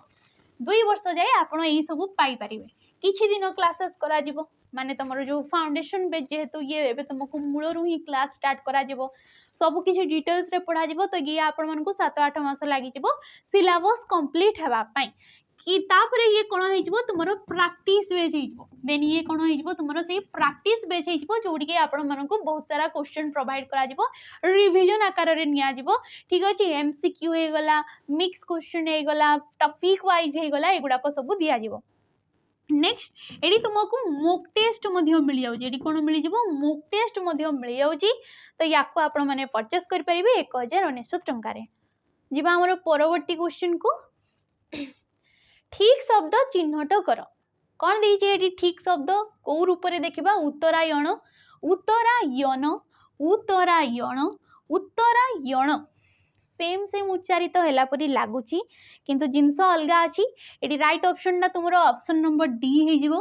2 वर्ष जाए आपण एई सब पाई पारिबे किछि दिन क्लासेस करा जिवो माने तमरो जो फाउंडेशन बेच जेहेतु ये एबे तुमको मूल रु ही क्लास स्टार्ट करा जिवो सब किछि डिटेल्स रे पढ़ा जिवो तो ये आपण मानकू 7-8 मास लागि जिवो सिलेबस कंप्लीट हेबा पई कि तापरे ये कोन हे जिवो तुमरो प्रैक्टिस बेच हे जिवो देन ये कोन हे जिवो तुमरो से प्रैक्टिस बेच हे जिवो जोडी के आपण मानकू बहुत सारा क्वेश्चन प्रोवाइड करा जिवो रिवीजन आकार रे निया जिवो ठीक अछि एमसीक्यू हे गला मिक्स क्वेश्चन हे गला टॉपिक वाइज हे गला एगुडा को सब दिया जिवो नेक्स्ट एडी तुमको मॉक टेस्ट मध्य मिल जाउची एडी कोन मिल जिवो मॉक टेस्ट मध्य मिल जाउची तो याको आपण माने परचेस कर परिबे 1099 टंका रे जिबा हमर परवर्ती क्वेश्चन को ठीक शब्द चिन्हट कर कौन देइचे एडी ठीक शब्द को रूप रे देखिबा उत्तरायण उत्तरायण उत्तरायण उत्तरायण सेम सेम उच्चारित हैला परी लागुची किंतु जिंस अलगा अछि एडी राइट ऑप्शन ना तुमरो ऑप्शन नंबर डी हे जिवो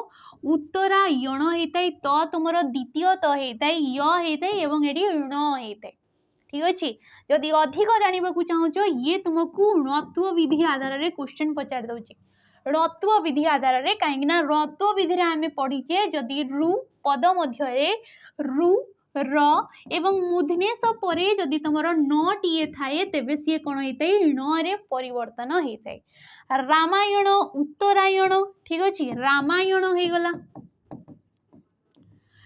उत्तरायण हेतै तो तुमरो द्वितीय तो हेतै य हेतै एवं एडी ण हेतै ठीक अछि जदि अधिक जानिबा को चाहूचो ये तुमको णत्व विधि आधार रे क्वेश्चन पचार दउची णत्व विधि आधार रे काहेकि ना णत्व विधि रे हमें पढिचे जदि रु पद मध्य रे रु र एवं मूर्धन्यस परे जदि तुमरो नॉट ये थाए तेबे सिए कोन हेतै ण रे परिवर्तन हेतै रामायण उत्तरायण ठीक अछि रामायण हे गला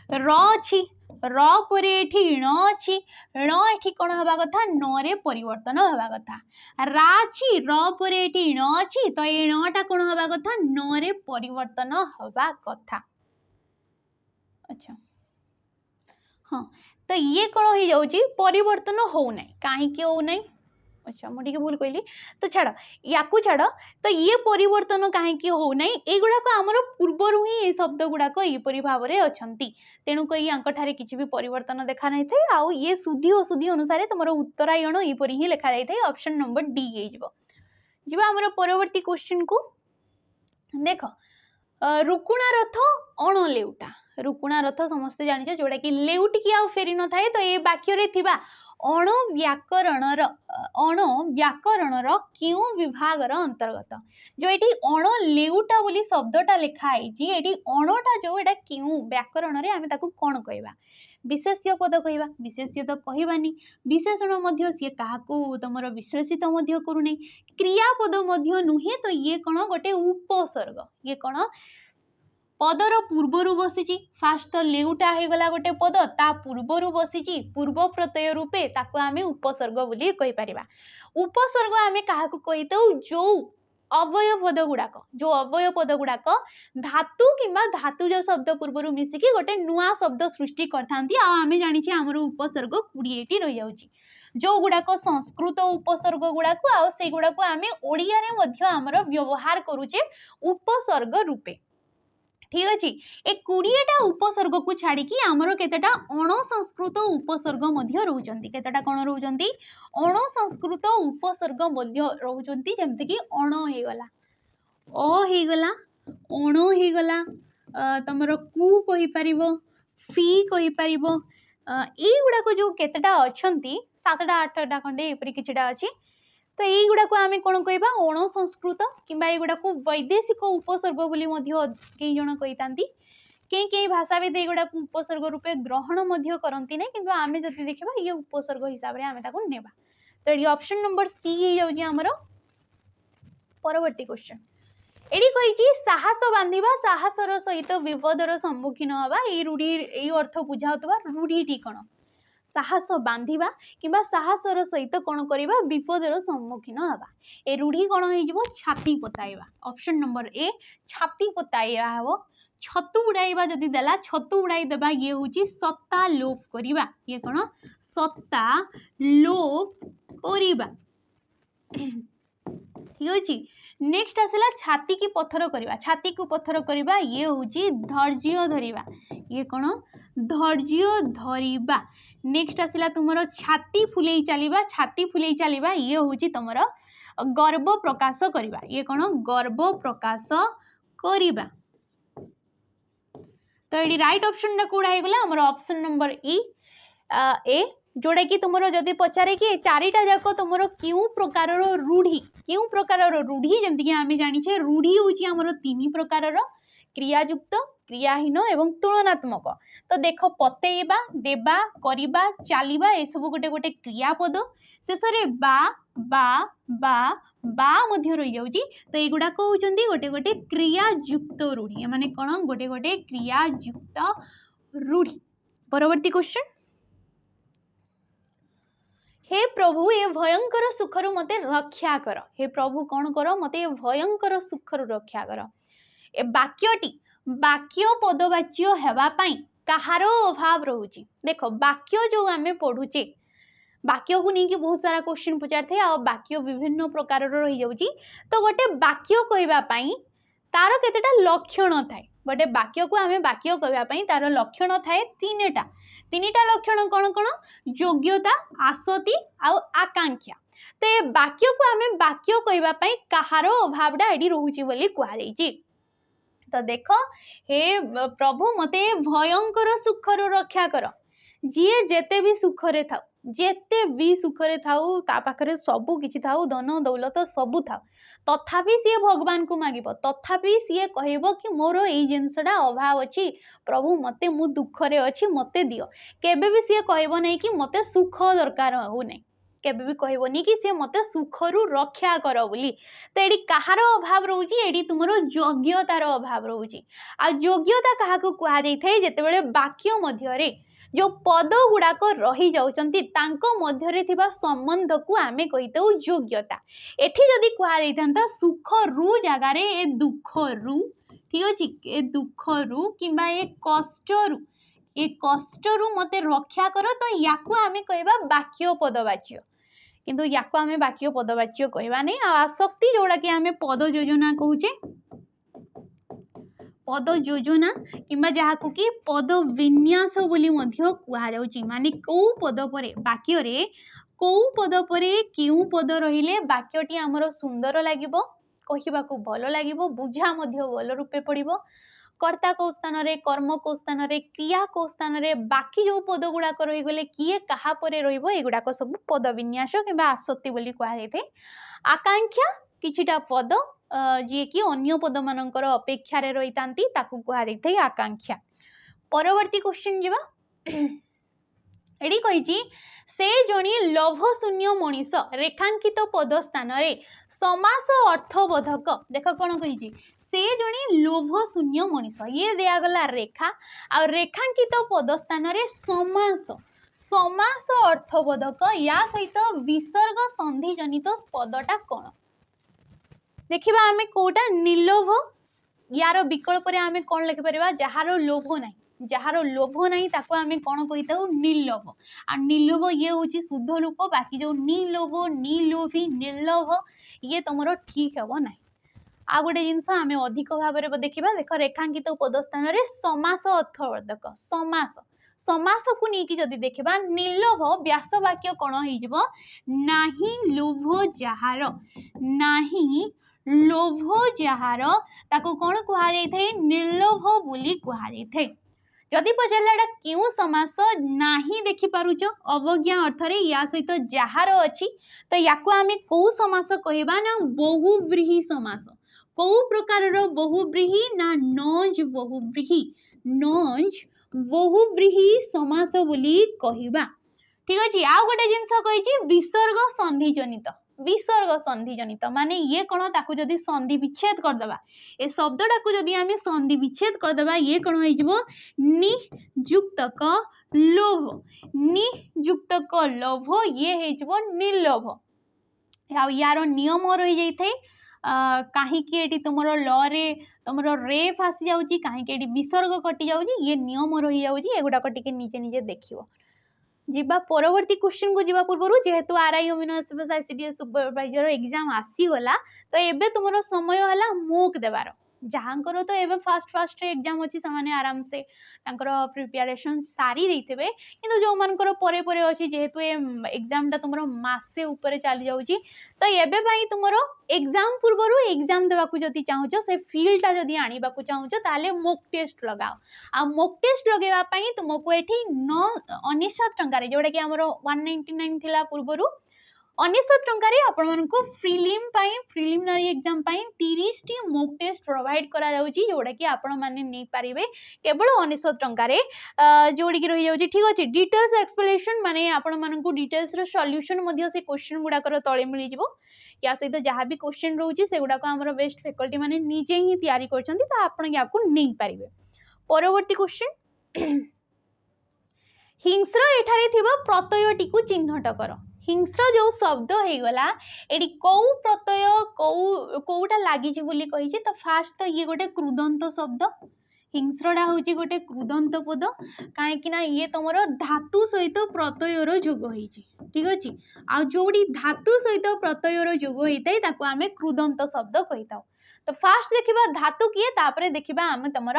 र अछि र परे एठी ण अछि ण एठी कोन हबा कथा न रे परिवर्तन हबा कथा रा अछि र परे एठी ण अछि तो ए णटा कोन हबा कथा न रे परिवर्तन हबा कथा अच्छा हाँ तो ये कौन हो जाउची परिवर्तन हो नै काहे के हो नै अच्छा मु ठीक भूल कहली तो छाड़ याकू छाड़ तो ये परिवर्तन काहे के हो नै एगुडा को हमर पूर्वरु ही ए शब्द गुडा को ए परि भाव रे अछंती तेनु करी अंक ठारे किछि भी परिवर्तन देखा नै थे आ ये शुद्धि अशुद्धि अनुसार तमरो उत्तरायण ए परि ही लिखा जाय थे ऑप्शन नंबर डी हे जिवो जिबा हमर परवर्ती क्वेश्चन को देखो रुकुणा रथ अण लेउटा रुकुणा रथ समस्त जानिछ जोडा कि लेउट की आ फेरी न थाए तो ए वाक्य रे थिबा अण व्याकरणर क्यों विभाग र अंतर्गत जो एठी अण लेउटा बोली शब्दटा लिखा आइछि एठी अणटा जो एटा क्यों व्याकरण रे आमे ताकू कोन कहबा विशेष्य पद कहबा विशेष्य तो कहबानी विशेषण मध्य से काहाकू तमरो विश्लेषित मध्य करू नै क्रियापद मध्य नुहे तो ये कोन गोटे उपसर्ग ये कोन पदर पूर्वरु बसिची फास्ट तो लेउटा हे गला गोटे पद ता पूर्वरु बसिची पूर्व प्रत्यय रूपे ताको आमे उपसर्ग बोली कहि परिबा उपसर्ग आमे काहाकू कहितौ जो अवय पद गुड़ाक धातु किंबा धातुज शब्द पूर्वरु मिसिकी गोटे नुआ शब्द सृष्टि करथांती आ आमे जानिछि हमर उपसर्ग 20 रहि जाउची जो गुड़ाक संस्कृत उपसर्ग गुड़ाक आ से गुड़ाक आमे ओडिया रे मध्य हमर व्यवहार करूचे उपसर्ग रूपे ठीक अछि ए 20टा उपसर्ग को छाड़ी कि हमरो केतेटा अण संस्कृत उपसर्ग मध्य रहउचंती केतेटा कोन रहउचंती अण संस्कृत उपसर्ग मध्य रहउचंती जेमते कि अण हे गला अ हे गला अण हे गला तमरो कु कहि परिबो फी कहि परिबो ए गुडा को जो केतेटा अछंती 7टा 8टा खंडे एपरि किछटा अछि तो यही गुड़ा को आमे कोन कहबा अण संस्कृत किंबा ए गुड़ा को वैदेशिक उपसर्ग बोली मध्य कई जण कहितांती कई भाषा भी दे गुड़ा को उपसर्ग रूपे ग्रहण मध्य करंती नै किंतु आमे जति देखबा ये उपसर्ग हिसाब रे आमे ताको नेबा तो एडी ऑप्शन नंबर सी हे जाउची हमरो परवर्ती क्वेश्चन एडी कहिची साहस बांधिबा साहसर सहित विपदर सम्मुखीन हबा ए रूढी ए अर्थ बुझाउतबा रूढीटी कोन साहस बांधिबा किंबा साहसर सहित कोन करिबा विपदर सम्मुखीन हबा ए रूढी कोन हे जिवो छाती पताइबा ऑप्शन नंबर ए छाती पताइबा हबो छतु उड़ाइबा जदि देला छतु उड़ाई देबा ये होची सत्ता लोप करिबा ये कोन सत्ता लोप करिबा ठीक अछि। नेक्स्ट आसला छाती की पत्थर करिबा छाती को पत्थर करिबा ये होची धैर्य धरिबा ये कोन धैर्य धरिबा। नेक्स्ट आसला तुमरो छाती फुलेई चलिबा ये होची तुमरो गर्व प्रकाश करिबा ये कोन गर्व प्रकाश करिबा। तो ये राइट ऑप्शन ना कोडा हे गला हमर ऑप्शन नंबर ए जोड़ा कि तुमरो जदि पचारे कि चारिटा जाको तुमरो क्यों प्रकार रूढ़ी जेमति कि आमे जानि छे रूढ़ी होची हमरो तीन प्रकार क्रियायुक्त क्रियाहीन एवं तुलनात्मक। तो देख पतेइबा देबा करिबा चलिबा ए सब गोटे गोटे क्रियापद शेष रे बा बा बा बा मध्य रही जाउची तो एगुडा को होचंदी गोटे गोटे क्रियायुक्त रूढ़ी माने कोन गोटे गोटे क्रियायुक्त रूढ़ी। परवर्ती क्वेश्चन हे प्रभु ये भयंकर सुखरु मते रक्षा कर हे प्रभु कौन कर मते भयंकर सुखरु रक्षा कर। ए वाक्य पदवाच्य हेबा पई कहार अभाव रहउची देखो वाक्य जो आमे पढुचे वाक्य को नहीं कि बहुत सारा क्वेश्चन पचार थे आ वाक्य विभिन्न प्रकार रही जाउची तो गोटे वाक्य कहबा पई तार केतेटा लक्षण थाए गोटे वाक्य को आमे वाक्य कहबा पई तार लक्षण थाए तीनटा लक्षण कौन कौन योग्यता आसति आ आकांक्षा। तो ए वाक्य को आमे वाक्य कहबा पई कहार अभावडा एडी रहउची बोली कुआ जाईची। तो देख हे प्रभु मते भयंकर सुखरु रक्षा कर जी जेते भी सुखरे थाउ ता पाखरे सबु किछि थाउ धन दौलत सबु थाउ तथापि सी भगवान को मागिब तथापि सी कहब कि मोर एई जिनसडा अभाव अछि प्रभु मते मु दुखरे अछि मते दियो केबे भी सी कहब नै कि मते सुख दरकार हो नै केबे भी कहबनी कि सी मते सुखरु रक्षा कर बोली। तो एडी कहार अभाव रहउची एडी तुमरो योग्यतार अभाव रहउची आ योग्यता काहा को कुआ जाई थाए जेतेबेले वाक्य मध्य रे जो पद गुड़ाक रही जाउचंती तांको मध्य रे थिबा संबंध को आमे कहितौ योग्यता। एठी जदी कुआ जाइथांता सुख रु जगह रे ए दुख रु ठीक अछि ए दुख रु किबा ए कष्ट रु मते रक्षा कर तो याकू आमे कहबा वाक्य पदवाच्य किंतु याकू आमे वाक्य पदवाच्य कहबा नै। आसक्ति जोड़ा कि आमे पद योजना कहूचे पद योजना किंबा जहाकू कि पद विन्यास बोली मध्य कुआ जाउची माने को पद परे वाक्य रे को पद परे केउ पद रहिले वाक्यटी हमरो सुंदर लागिबो कहिबाकू भलो लागिबो बुझा मध्य भलो रूपे पड़िबो कर्ता को स्थान रे कर्म को स्थान रे क्रिया को स्थान रे बाकी जो पद गुड़ा को रही गले किए कहा परे रहिबो एगुडा को सब पद विन्यास किंबा आसक्ति बोली कुआ जायते। आकांक्षा किछिटा पद जी कि अन्य पद मानकर अपेक्षा रे रहितांती ताकू कुआ जायते आकांक्षा। परवर्ती क्वेश्चन जीवा एडी कहिची से जणी लोभ शून्य मनीष रेखांकित पद स्थान रे समास अर्थबोधक देख कौन कहिची से जणी लोभ शून्य मनीष ये दिया गला रेखा आ रेखांकित पद स्थान रे समास अर्थबोधक या सहित विसर्ग संधि जनित पदटा कौन देखिबा आमे कोटा निर्लोभ यार विकल्प रे आमे कौन लिखि परिबा जहारो लोभ नाही जहारो लोभ नहीं ताको आमे कौन कहिताउ निर्लोभ आ निर्लोभ ये होची शुद्ध रूप बाकी जो निर्लोभ निर्लोभी निर्लोभ ये तुमरो ठीक हेबो नाही। आ गोटे जिनस आमे अधिक भाव रे देखिबा देख रेखांकित पद स्थान रे समास अर्थबोधक समास को नहीं जदि देखिबा निर्लोभ व्यास वाक्य कौन हो जिवो नाही लोभ जहार ताको कौन कुहा जाय थे निर्लोभ बोली कुहा जाय थे। जदि पचारा क्यों समास नाही देखि पारुच अवज्ञा अर्थ रे या सहित जहार अछि तो याकू आमे को समास कहबा ना बहुव्रीहि समास को प्रकार रो बहुव्रीहि ना नज बहुव्रीहि समास बोली कहबा ठीक अछि। आ गोटे जिंस कहिची विसर्ग संधि जनित माने ये कौन ताकू जदि संधि विच्छेद कर दबा ए शब्दटा को जदि आमे संधि विच्छेद कर दबा ये कौन हो जिवो नियुक्तक लोभ ये हे जिवो निर्लोभ। यार नियम रही जाई थे कहीं तुम ल रे तुम रेफ आसी जाऊँगी कहीं विसर्ग कटि जाऊँगी ये नियम रही जाऊँगी एगुड़ाक टिके निजे निजे देखियो जीवा परवर्ती क्वेश्चन को जीवा पूर्व जेहेतु आरआई अमीनो आईसीडीएस सुपरवाइजर एग्जाम आसीगला तो एबे तुमरो समय हला मोक देवार जहाँकर तो एबे फास्ट एग्जाम अच्छी से आराम से प्रिपेरेशन सारी देते किंतु जो मानकर परे परे अच्छी जेहेतु एग्जाम टा तुम मासे ऊपर चली जाऊँगी तो एबे भाई तुमर एग्जाम पूर्व एग्जाम देवाकू जदि चाहूच से फील्ड टा जदि आनिबा को चाहूच ताले मॉक टेस्ट लगाओ आ मॉक टेस्ट लगेवा पई तुमको एठी 19 टंका रे जोडा कि हमरो 199 थिला पूर्वरु 19 टंका रे आपण मानको प्रिलिमिनरी एग्जाम पई 30 टी मॉक टेस्ट प्रोवाइड करा जाउची जोडा कि आपण माने नै पारिबे केवल 19 टंका रे जोडी कि रही जाउची ठीक अछि डिटेल्स एक्सप्लेनेशन माने आपण मानको डिटेल्स रो सॉल्यूशन मध्ये से क्वेश्चन गुडा कर तळे मिली जिवो या सहित जहाँ भी क्वेश्चन रोचे से गुड़ाक आम बेस्ट फैकल्टी माने निजे ही तैयारी करछंती तो आपण या नहीं पारिबे परवर्ती क्वेश्चन हिंस्र एठारे थिबा प्रत्ययटी को चिन्हट कर हिंस्र जो शब्द हो गला एडी कौ प्रत्यय कौटा लागी बोली कही तो फास्ट तो ये गोटे कृदंत शब्द हिंस्रटा हूँ गोटे कृदंत पद कहीं ये तुम धातु सहित प्रत्ययर जोग हो ठीक अच्छे आ जोड़ी धातु सहित प्रत्ययर जोग होता है ताको आमे कृदंत शब्द कही था तो फास्ट देखा धातु किए तापरे देखा आम तुम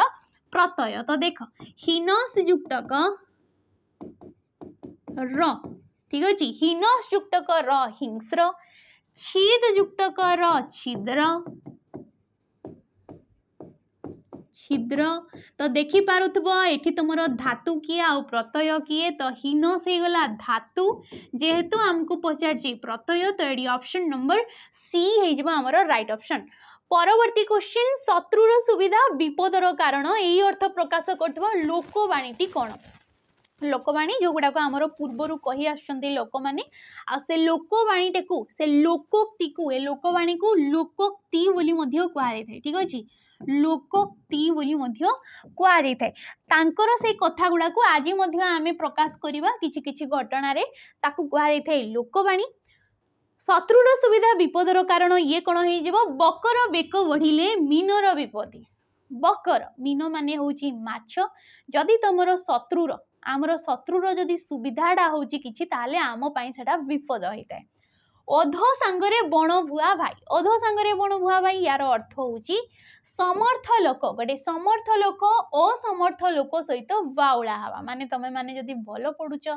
प्रत्यय तो देख हीनस युक्तक र ठीक अच्छे हीनस युक्तक र हिंस्र छेद युक्तक र छिद्र छिद्र तो देखी पारुथबो एठी तुमरो धातु किए आ प्रत्यय किए तो हीनस हो गला धातु जेहेतु हमको पचारची प्रत्यय तो एडी ऑप्शन नंबर सी हे जबा हमरो राइट ऑप्शन परवर्ती क्वेश्चन शत्रुर सुविधा विपदर कारण एही अर्थ प्रकाश करथबो लोकवाणीटी कोन लोकवाणी जो गुड़ाक आमर पूर्वर कही आसुचंती लोक माने आ से लोकवाणीटे को से लोकोक्ति को ए लोकवाणी को लोकोक्ति बोली मध्य कहा जाय ठीक अछि लोकोक्ति बोली मध्य कहा जाय तांकर से कथा गुड़ा को आज मध्य आमे प्रकाश करिबा किछि किछि घटना रे ताकू कहा जाय लोकवाणी शत्रुर सुविधा विपदर कारण ये कौन हो बकर बेक बढ़िले मीनर विपत्ति बकर मीन माने होची माछ जदि तुमर शत्रुर आमर शत्रुर जदि सुविधाटा होची किछि ताले आम पई सेटा विपद होता है अध सांगरे बण भुआ भाई अध सांगरे बण भुआ भाई यार अर्थ होची समर्थ लोक गोटे समर्थ लोक असमर्थ लोक सहित बाउला हवा माने तमे माने जदि भलो पडुच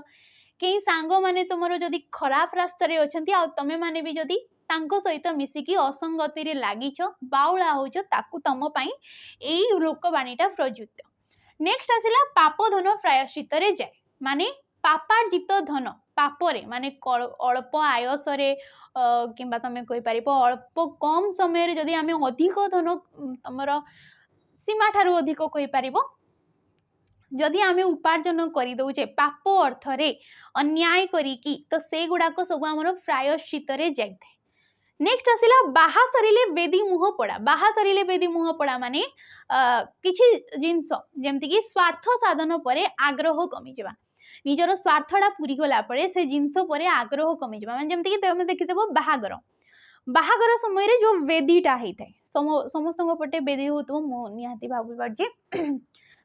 कई सांग माने तुमरो जदि खराब रास्ता रे अछंती आ तमे माने भी जदि तांको सहित मिसिकी असंगति रे लागिछ बाउला होछ ताकू तम पई एई लोकवाणीटा प्रयुक्त नेक्स्ट आसिला पाप धन प्रायश्चित रे जाए माने पापार्जित धन पापरे माने अल्प आयसरे किंबा तमे कहि पारिबो अल्प कम समय रे जदि आमे अधिक धन तमरो सीमा ठारू अधिक कहि पारिबो जदि आमे उपार्जन करि दउचे पाप अर्थ रे अन्याय करी की तो से गुडाक सब हमर प्रायश्चित रे जाइथे नेक्स्ट आसिला बाहा सरिले बेदी मुह पड़ा बाहा सरिले बेदी मुह पड़ा माने किछि जिंस जेमति कि स्वार्थ साधन परे आग्रह कमी जबा निजर स्वार्थटा पूरी गला परे से जिंस परे आग्रह कमी जबा माने जेमति कि तमे देखितबो बाहागर समय रे जो वेदीटा हेइथाय समस्तंग पटे वेदी होतबो मो निहाती भाबु बाजे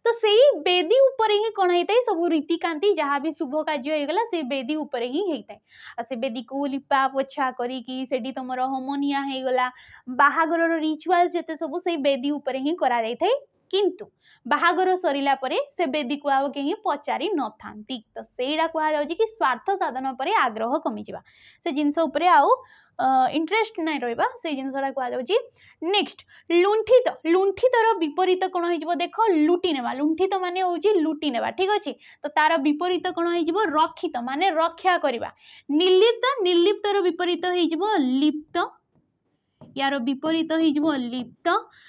तो सेही बेदी ऊपर ही कौन होता है सब रीतिकांति जहाँ भी शुभ कार्य होगला से बेदी ऊपर ही होता है से बेदी को लिपा पोछा करी सेठी तुमर होमोनिया होगला बाहागर रिचुअल जेते सब से बेदी ऊपर ही करा जाय थाए किंतु बाहागर सरिला परे से बेदी को आव के ही पचारि न थांती तो सेडा कहा जाउची कि स्वार्थ साधन परे आग्रह कमी जिबा से जिंस ऊपर आउ इंटरेस्ट नहीं रहा से जिनसा कहुच्छी नेक्स्ट लुंठित लुंठितर विपरीत कौन हो देख लुटी नेबा लुंठित माने होची लुटी नेबा ठीक अच्छे तो तार विपरीत कौन हो रक्षित माने रक्षा करवा निर्लिप्त निर्लिप्तर विपरीत हो लिप्त यार विपरीत हो लिप्त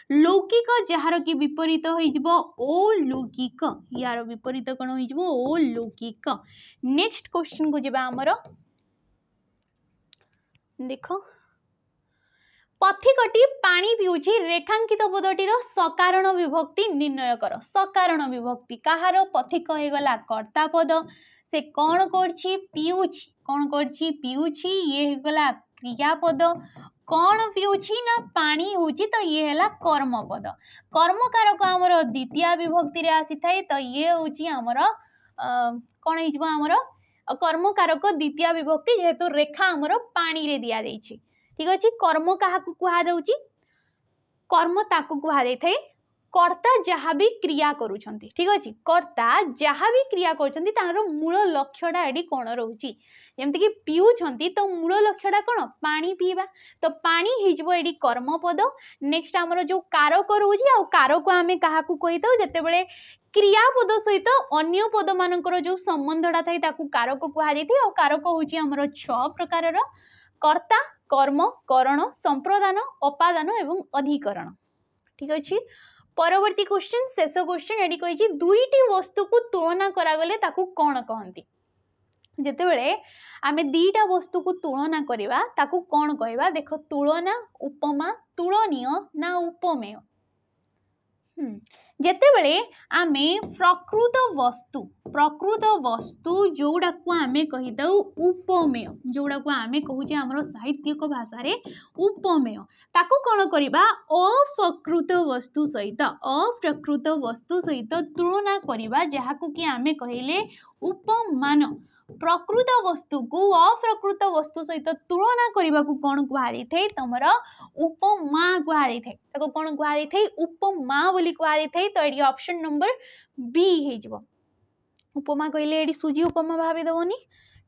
लौकिक जार कि विपरीत हो अलौकिक यार विपरीत कौन हो अलौकिक नेक्स्ट क्वेश्चन को जीवा आमर देख पथिकटी पानी पिउछि रेखांकित पदटीर सकारण विभक्ति निर्णय कर सकारण विभक्ति कहार पथिक हो गला कर्ता पद से कौन करछि पिउछि कौन करछि पिउछि ये हो गला क्रियापद कौन पिउछि ना पानी होची तो ये हैला कर्मपद कर्मकारक आमर द्वितीय विभक्ति रे आसी थाए तो ये होची आमर कौन हेजिबो आमर कर्मकारक द्वितीय विभक्ति जेहेतु रेखा आमर पानी रे दिया जाइछि ठीक अछि कर्म काहाकू कुहा जाउछि कर्म ताकू कुहा जाय थाए कर्ता जहाँ भी क्रिया करूछंती ठीक अछि कर्ता जहाँ भी क्रिया करूछंती तार मूल लक्ष्यटा एडी कोन रहउछि जेमति कि पिउछंती तो मूल लक्ष्यटा कोन पानी पीबा तो पानी हिजबो एडी कर्मपद नेक्स्ट हमरो जो कारक रहउछि आ कारक आमे काहाकू कहिताउ जेतेबेले क्रियापद सहित अन्य पद मानकर जो संबंधटा थाई ताकू कारक कुहा जायथि आ कारक होछि हमरो 6 प्रकारर कर्ता कर्म करण संप्रदान अपादान एवं अधिकरण ठीक अछि परवर्ती क्वेश्चन शेष क्वेश्चन एडी कहिछि दुईटी वस्तु को तुलना करागले ताकू कोन कहंती जेतेबेले आमे दीटा वस्तु को तुलना करिवा ताकू कोन कहबा देखो तुलना उपमा तुलनीय ना उपमेय जेतेबेले आमे प्रकृत वस्तु जोड़ा को आमे कहिताउ उपमेय जोड़ा को आमे कहूचे हमरो साहित्यिक भाषा रे उपमेय ताको कोन करिबा अप्रकृत वस्तु सहित तुलना करिबा जहाकू कि आमे कहिले उपमान प्रकृत वस्तु को अप्रकृत वस्तु सहित तुलना करने को कौन कहुई थे तुम उपमा कहुई थे कौन कहुई थे उपमा बोली कहुई थे तो ये ऑप्शन नंबर बी हो उपमा कहले ये सुजी उपमा भाभी दबनी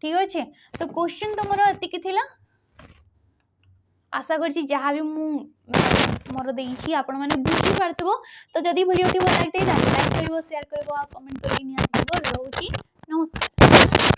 ठीक अच्छे तो क्वेश्चन तुम एति आशा करछि जहाँ भी मोर देइछि आपण माने बुझी पारथबो तो जदि वीडियो टी भल लागते लाइक करिवो शेयर करिवो कमेंट करि